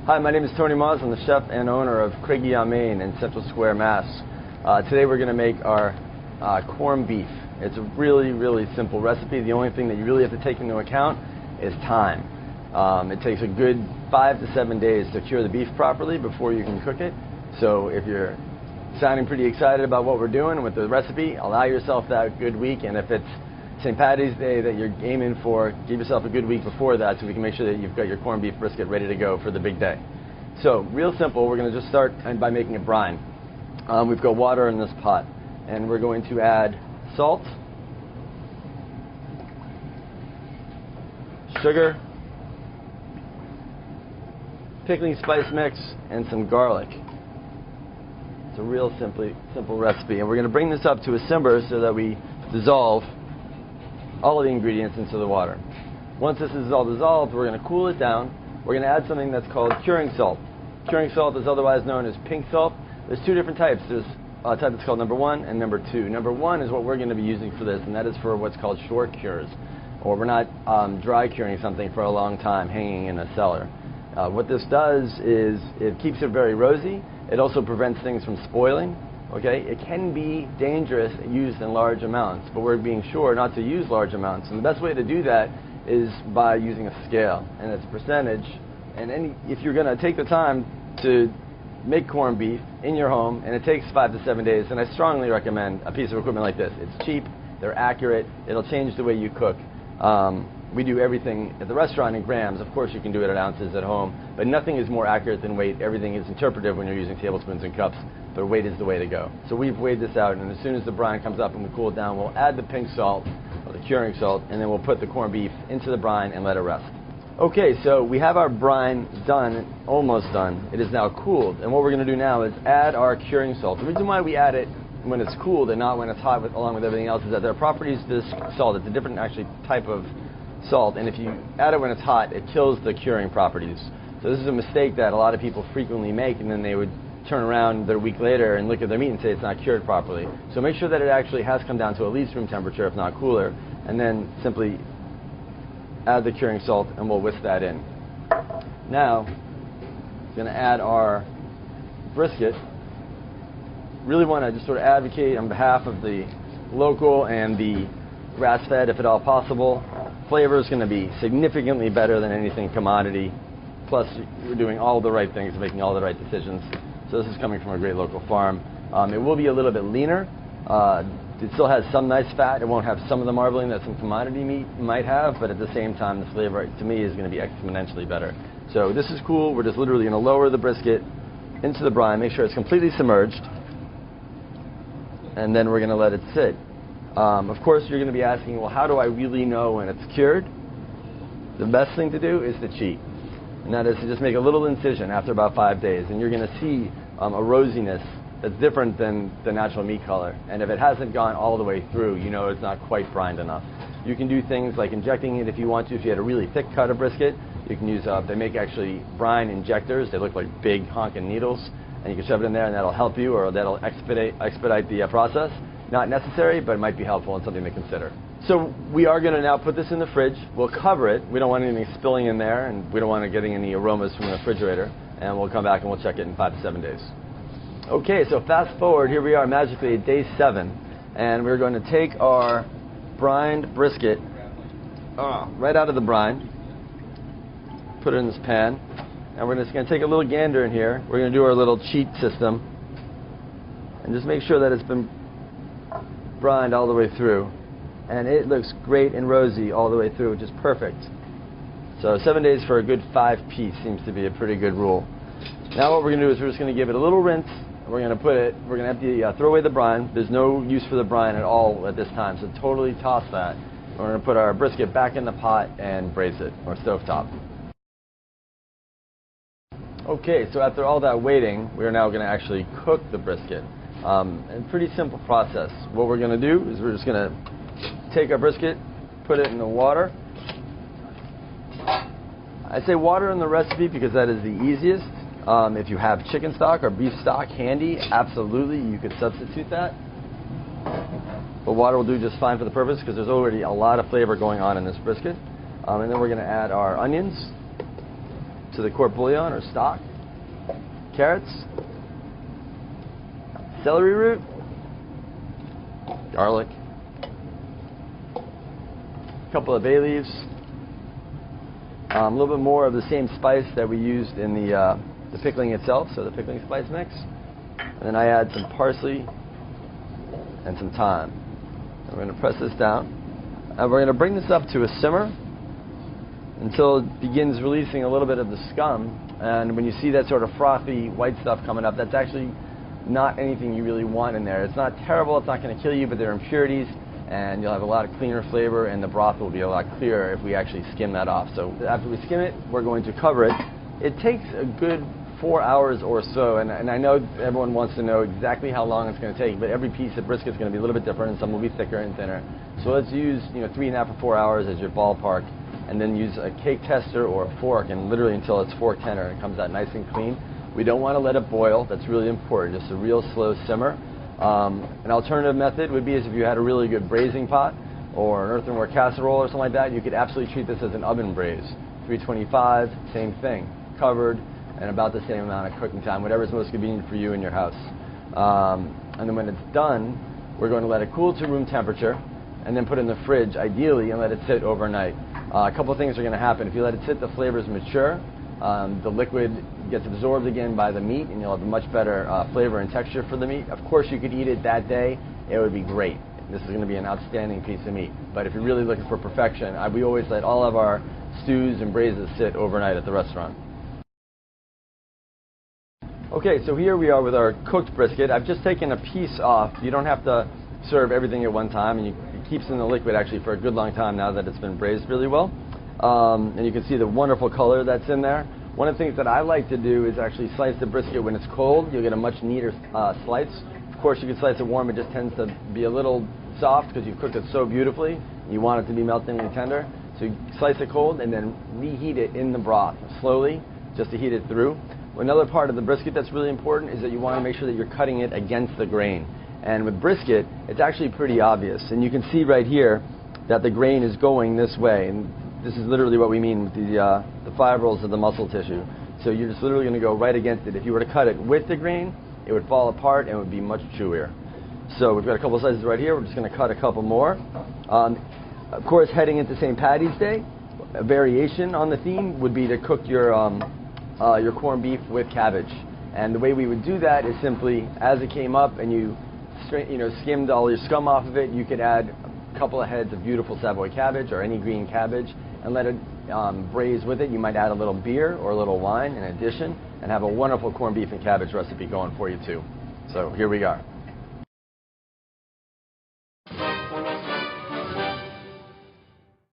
Hi, my name is Tony Moss. I'm the chef and owner of Craigie on Main in Central Square, Mass. Today we're going to make our corned beef. It's a really, really simple recipe. The only thing that you really have to take into account is time. It takes a good 5 to 7 days to cure the beef properly before you can cook it. So if you're sounding pretty excited about what we're doing with the recipe, allow yourself that good week. And if it's St. Patty's Day that you're aiming for, give yourself a good week before that so we can make sure that you've got your corned beef brisket ready to go for the big day. So real simple, we're going to just start by making a brine. We've got water in this pot, and we're going to add salt, sugar, pickling spice mix, and some garlic. It's a real simple recipe, and we're going to bring this up to a simmer so that we dissolve all of the ingredients into the water. Once this is all dissolved, we're going to cool it down. We're going to add something that's called curing salt. Curing salt is otherwise known as pink salt. There's two different types. There's a type that's called number 1 and number 2. Number 1 is what we're going to be using for this, and that is for what's called short cures, or we're not dry curing something for a long time hanging in a cellar. What this does is it keeps it very rosy. It also prevents things from spoiling. Okay, it can be dangerous used in large amounts, but we're being sure not to use large amounts. And the best way to do that is by using a scale, and it's a percentage. And if you're going to take the time to make corned beef in your home, and it takes 5 to 7 days, then I strongly recommend a piece of equipment like this. It's cheap, they're accurate, it'll change the way you cook. We do everything at the restaurant in grams. Of course, you can do it at ounces at home, but nothing is more accurate than weight. Everything is interpretive when you're using tablespoons and cups, but weight is the way to go. So we've weighed this out, and as soon as the brine comes up and we cool it down, we'll add the pink salt, or the curing salt, and then we'll put the corned beef into the brine and let it rest. Okay, so we have our brine done, almost done. It is now cooled, and what we're going to do now is add our curing salt. The reason why we add it when it's cooled and not when it's hot along with everything else is that there are properties to this salt. It's a different actually type of salt, and if you add it when it's hot, it kills the curing properties. So this is a mistake that a lot of people frequently make, and then they would turn around a week later and look at their meat and say it's not cured properly. So make sure that it actually has come down to at least room temperature, if not cooler, and then simply add the curing salt, and we'll whisk that in. Now, I'm going to add our brisket. Really want to just sort of advocate on behalf of the local and the grass-fed, if at all possible. Flavor is going to be significantly better than anything commodity. Plus, we're doing all the right things, making all the right decisions. So this is coming from a great local farm. It will be a little bit leaner. It still has some nice fat. It won't have some of the marbling that some commodity meat might have, but at the same time, the flavor, to me, is going to be exponentially better. So this is cool. We're just literally going to lower the brisket into the brine, make sure it's completely submerged, and then we're going to let it sit. Of course, you're going to be asking, well, how do I really know when it's cured? The best thing to do is to cheat, and that is to just make a little incision after about 5 days, and you're going to see a rosiness that's different than the natural meat color. And if it hasn't gone all the way through, you know it's not quite brined enough. You can do things like injecting it if you want to. If you had a really thick cut of brisket, you can use, they make actually brine injectors. They look like big honking needles, and you can shove it in there, and that'll help you, or that'll expedite the process. Not necessary, but it might be helpful and something to consider. So we are going to now put this in the fridge. We'll cover it. We don't want anything spilling in there, and we don't want it getting any aromas from the refrigerator. And we'll come back and we'll check it in 5 to 7 days. Okay, so fast forward, here we are magically at day 7, and we're going to take our brined brisket right out of the brine, put it in this pan, and we're just going to take a little gander in here. We're going to do our little cheat system and just make sure that it's been brined all the way through, and it looks great and rosy all the way through, which is perfect. So 7 days for a good 5-piece seems to be a pretty good rule. Now what we're going to do is we're just going to give it a little rinse. We're going to empty, throw away the brine. There's no use for the brine at all at this time, so totally toss that. We're going to put our brisket back in the pot and braise it, or stovetop. Okay, so after all that waiting, we're now going to actually cook the brisket. A pretty simple process. What we're going to do is we're just going to take our brisket, put it in the water. I say water in the recipe because that is the easiest. If you have chicken stock or beef stock handy, absolutely, you could substitute that. But water will do just fine for the purpose because there's already a lot of flavor going on in this brisket. And then we're going to add our onions. to the court bouillon or stock, carrots, celery root, garlic, a couple of bay leaves, a little bit more of the same spice that we used in the pickling itself, so the pickling spice mix. And then I add some parsley and some thyme. And we're going to press this down. And we're going to bring this up to a simmer until it begins releasing a little bit of the scum. And when you see that sort of frothy white stuff coming up, that's actually not anything you really want in there. It's not terrible, it's not going to kill you, but there are impurities, and you'll have a lot of cleaner flavor, and the broth will be a lot clearer if we actually skim that off. So after we skim it, we're going to cover it. It takes a good 4 hours or so, and I know everyone wants to know exactly how long it's going to take, but every piece of brisket is going to be a little bit different, and some will be thicker and thinner. So let's use 3.5 or 4 hours as your ballpark, and then use a cake tester or a fork, and literally until it's fork tender and it comes out nice and clean. We don't want to let it boil. That's really important. Just a real slow simmer. An alternative method would be as if you had a really good braising pot or an earthenware casserole or something like that. You could absolutely treat this as an oven braise. 325, same thing, covered, and about the same amount of cooking time, whatever is most convenient for you in your house. And then when it's done, we're going to let it cool to room temperature and then put it in the fridge, ideally, and let it sit overnight. A couple of things are going to happen. If you let it sit, the flavors mature. The liquid gets absorbed again by the meat, and you'll have a much better flavor and texture for the meat. Of course, you could eat it that day. It would be great. This is going to be an outstanding piece of meat. But if you're really looking for perfection, we always let all of our stews and braises sit overnight at the restaurant. Okay, so here we are with our cooked brisket. I've just taken a piece off. You don't have to serve everything at one time, and it keeps in the liquid actually for a good long time now that it's been braised really well. And you can see the wonderful color that's in there. One of the things that I like to do is actually slice the brisket when it's cold. You'll get a much neater slice. Of course, you can slice it warm. It just tends to be a little soft because you've cooked it so beautifully. You want it to be meltingly tender. So you slice it cold and then reheat it in the broth slowly just to heat it through. Another part of the brisket that's really important is that you want to make sure that you're cutting it against the grain. And with brisket, it's actually pretty obvious. And you can see right here that the grain is going this way. And this is literally what we mean with the fibrils of the muscle tissue. So you're just literally going to go right against it. If you were to cut it with the grain, it would fall apart and it would be much chewier. So we've got a couple of slices right here. We're just going to cut a couple more. Of course, heading into St. Patty's Day, a variation on the theme would be to cook your corned beef with cabbage. And the way we would do that is simply, as it came up and you skimmed all your scum off of it, you could add a couple of heads of beautiful Savoy cabbage or any green cabbage and let it braise with it. You might add a little beer or a little wine in addition and have a wonderful corned beef and cabbage recipe going for you too. So here we are.